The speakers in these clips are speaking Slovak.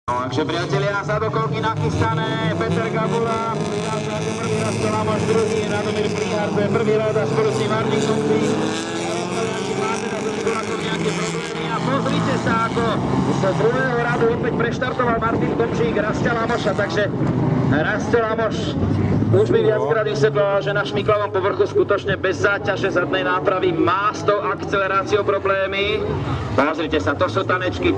Takže priatelia, zadokolky nachystané, Peter Gabula, prvý raz Tomáš druhý, Radomír Plíhar, to je prvý rád a spolu s ním Martin Komčík. Má teda do Nikolakov nejaké problémy a pozrite sa, ako z druhého rádu opäť preštartoval Martin Komčík Rastia Lamoša, takže Rastia Lamoš už mi viackrát vysvetloval, že na šmiklavom povrchu skutočne bez záťaže zadnej nápravy má s tou akceleráciou problémy. Pozrite sa, to sú tanečky,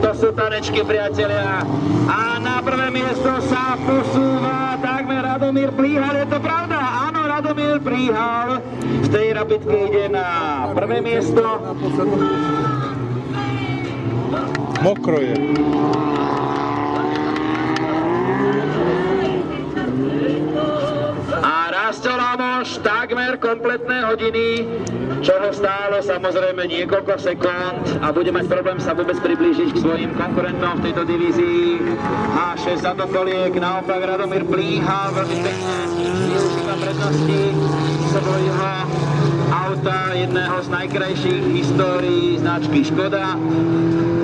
priatelia. A na prvé miesto sa posúva takmer Radomír Plíhal, je to pravda? Áno, Radomír Plíhal v tej rapidke ide na prvé miesto. Mokro je. Rastia Lamoš takmer kompletné hodiny, čo ho stálo samozrejme niekoľko sekúnd a bude mať problém sa vôbec priblížiť k svojim konkurentom v tejto divízii. H6 zadokoliek, naopak Radomír Plíhal veľmi pekne využíva prednosti svojho auta, jedného z najkrajších histórií značky Škoda.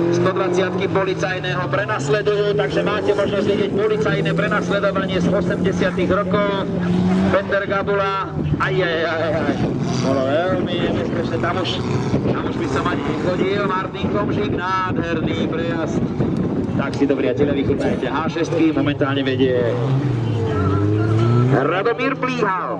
120-ky policajného prenasledujú, takže máte možnosť vidieť policajné prenasledovanie z 80. rokov. Peter Gabula, bolo veľmi nebezpečné, tam už by som ani nechodil. Martin Komčík, nádherný prejazd. Tak si to, priateľe, vychutnajte. H6 momentálne vedie Radomír Plíhal.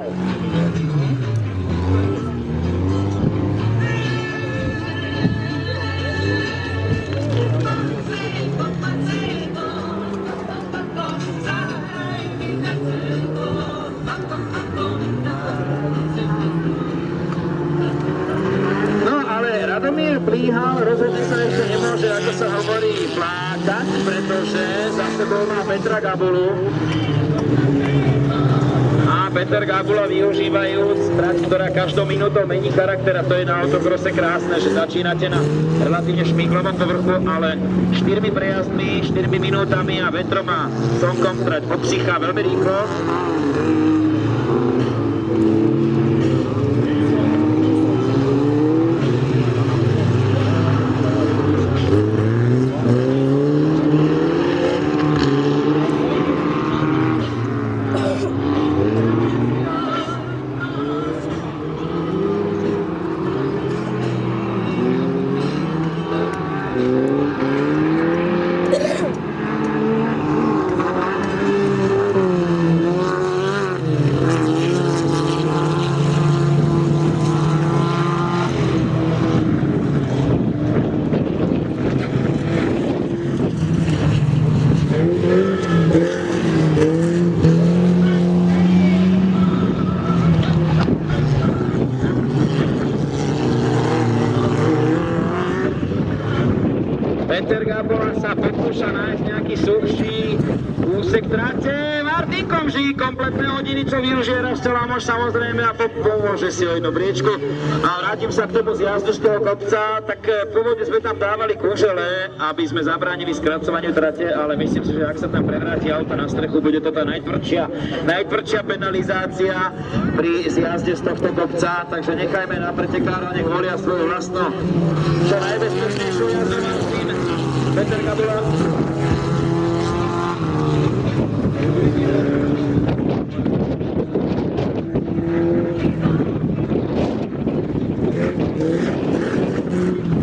Radomír Plíhal rozhodne sa ešte nemôže, ako sa hovorí, plákať, pretože za sebou má Petra Gabulu. A Peter Gabula, využívajúc trať, ktorá každou minútou mení charakter, a to je na autokrose krásne, že začínate na relatívne šmíklovom povrchu, ale 4 prejazdmi, 4 minútami a vetrom a slnkom trať popsychá veľmi rýchlo. Peter Gabula sa pokúša nájsť nejaký suchší úsek trate. Martin Komčík, kompletné hodiny, čo využije Rastia Lamoš samozrejme a pomôže si o jednu briečku. A vrátim sa k tomu zjazdu z toho kopca, tak pôvodne sme tam dávali kužele, aby sme zabránili skracovaniu trate, ale myslím si, že ak sa tam prevráti auto na strechu, bude to tá najtvrdšia penalizácia pri zjazde z tohto kopca, takže nechajme na pretekárov, nech volia svoju vlastnú čo najbezpečnejšiu jazdu. Peter Gabula.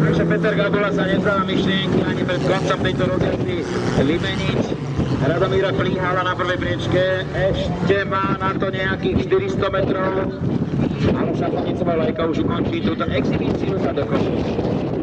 Takže Peter Gabula sa nezdáva myšlienky ani pred koncom tejto rozjazdy vymeniť Radomíra Plíhala na prvej priečke. Ešte má na to nejakých 400 metrov. A už šachovnicová lajka už ukončí túto exhibíciu za dokončenie.